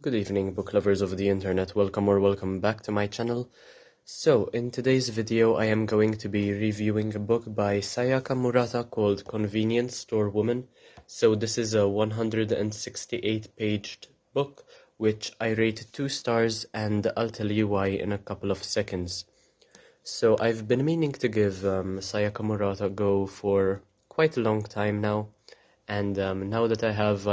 Good evening, book lovers of the internet. Welcome back to my channel. So, in today's video, I am going to be reviewing a book by Sayaka Murata called Convenience Store Woman. So, this is a 168-paged book, which I rate 2 stars, and I'll tell you why in a couple of seconds. So, I've been meaning to give Sayaka Murata a go for quite a long time now, and now that I have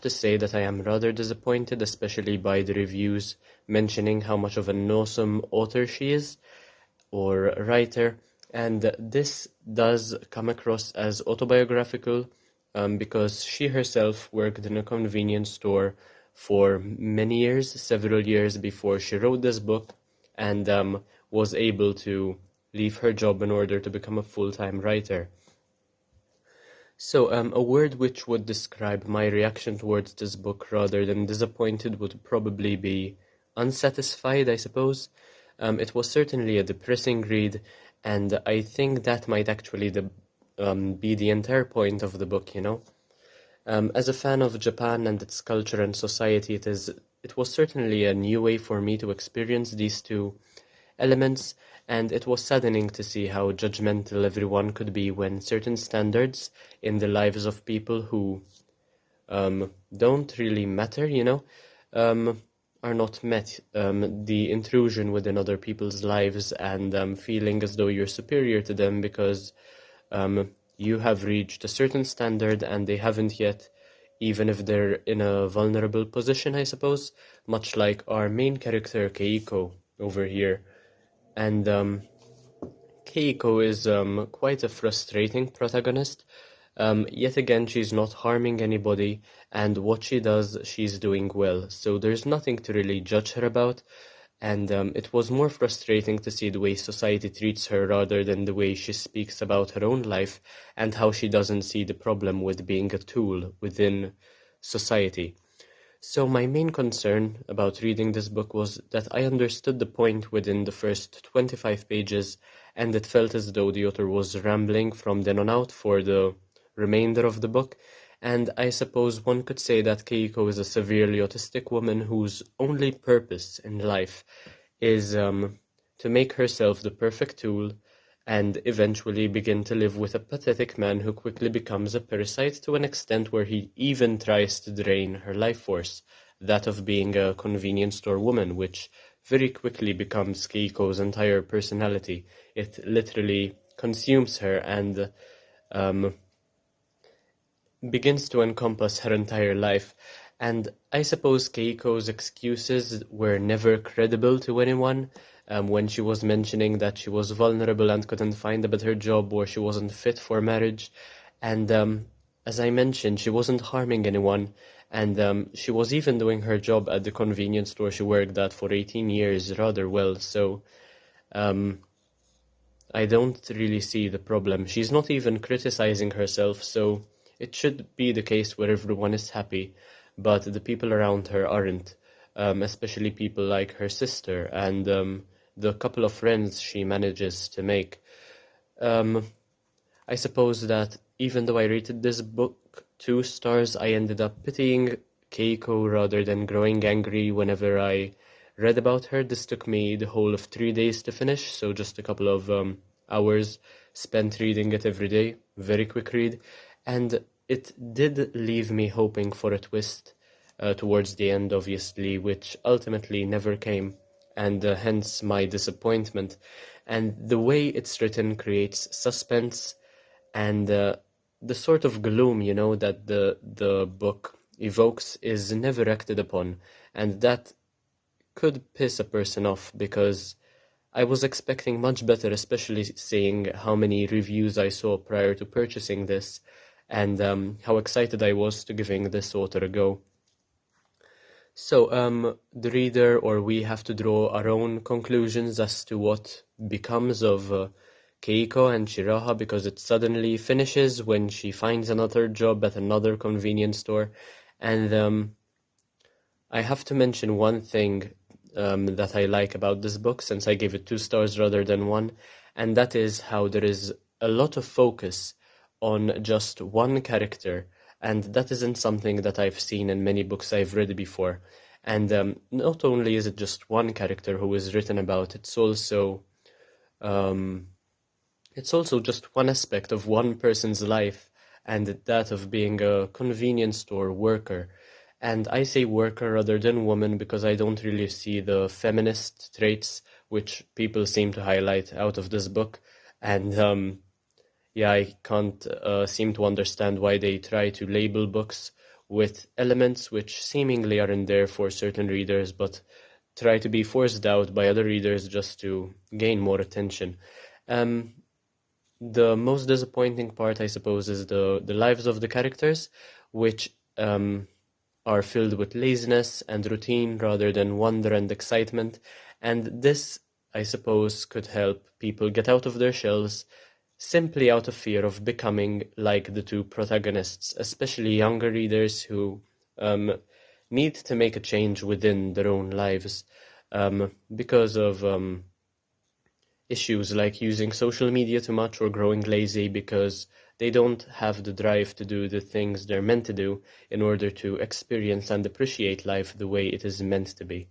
to say that I am rather disappointed, especially by the reviews mentioning how much of an awesome author she is, or writer, and this does come across as autobiographical, because she herself worked in a convenience store for many years, several years before she wrote this book, and was able to leave her job in order to become a full-time writer. So, a word which would describe my reaction towards this book rather than disappointed would probably be unsatisfied, I suppose. It was certainly a depressing read, and I think that might actually be the entire point of the book, you know? As a fan of Japan and its culture and society, it was certainly a new way for me to experience these two elements, and it was saddening to see how judgmental everyone could be when certain standards in the lives of people who don't really matter, are not met. The intrusion within other people's lives and feeling as though you're superior to them because you have reached a certain standard and they haven't yet, even if they're in a vulnerable position, I suppose, much like our main character Keiko over here. And Keiko is quite a frustrating protagonist. Yet again, she's not harming anybody, and what she does, she's doing well. So there's nothing to really judge her about, and it was more frustrating to see the way society treats her rather than the way she speaks about her own life and how she doesn't see the problem with being a tool within society. So my main concern about reading this book was that I understood the point within the first 25 pages, and it felt as though the author was rambling from then on out for the remainder of the book, and I suppose one could say that Keiko is a severely autistic woman whose only purpose in life is to make herself the perfect tool and eventually begin to live with a pathetic man who quickly becomes a parasite to an extent where he even tries to drain her life force, that of being a convenience store woman, which very quickly becomes Keiko's entire personality. It literally consumes her and begins to encompass her entire life. And I suppose Keiko's excuses were never credible to anyone. When she was mentioning that she was vulnerable and couldn't find a better job or she wasn't fit for marriage. And as I mentioned, she wasn't harming anyone, and she was even doing her job at the convenience store she worked at for 18 years rather well, so I don't really see the problem. She's not even criticizing herself, so it should be the case where everyone is happy, but the people around her aren't, especially people like her sister and the couple of friends she manages to make. I suppose that even though I rated this book 2 stars, I ended up pitying Keiko rather than growing angry whenever I read about her. This took me the whole of 3 days to finish, so just a couple of hours spent reading it every day. Very quick read. And it did leave me hoping for a twist towards the end, obviously, which ultimately never came, and hence my disappointment. And the way it's written creates suspense and the sort of gloom, that the book evokes is never acted upon, and that could piss a person off because I was expecting much better, especially seeing how many reviews I saw prior to purchasing this, and how excited I was to giving this author a go. So, the reader or we have to draw our own conclusions as to what becomes of Keiko and Shiraha, because it suddenly finishes when she finds another job at another convenience store. And I have to mention one thing that I like about this book, since I gave it 2 stars rather than 1, and that is how there is a lot of focus on just one character and that isn't something that I've seen in many books I've read before. And not only is it just one character who is written about, um, it's also just one aspect of one person's life, and that of being a convenience store worker. And I say worker rather than woman because I don't really see the feminist traits which people seem to highlight out of this book. And yeah, I can't seem to understand why they try to label books with elements which seemingly aren't there for certain readers, but try to be forced out by other readers just to gain more attention. Um, the most disappointing part, I suppose, is the lives of the characters, which are filled with laziness and routine rather than wonder and excitement. And this, I suppose, could help people get out of their shells simply out of fear of becoming like the two protagonists, especially younger readers who um, need to make a change within their own lives because of issues like using social media too much or growing lazy because they don't have the drive to do the things they're meant to do in order to experience and appreciate life the way it is meant to be.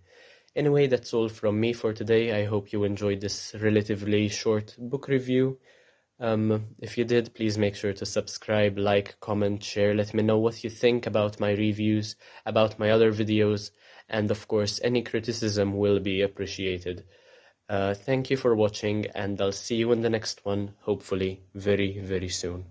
Anyway, that's all from me for today. I hope you enjoyed this relatively short book review. If you did, please make sure to subscribe, like, comment, share. Let me know what you think about my reviews, about my other videos, and of course, any criticism will be appreciated. Thank you for watching, and I'll see you in the next one, hopefully very, very soon.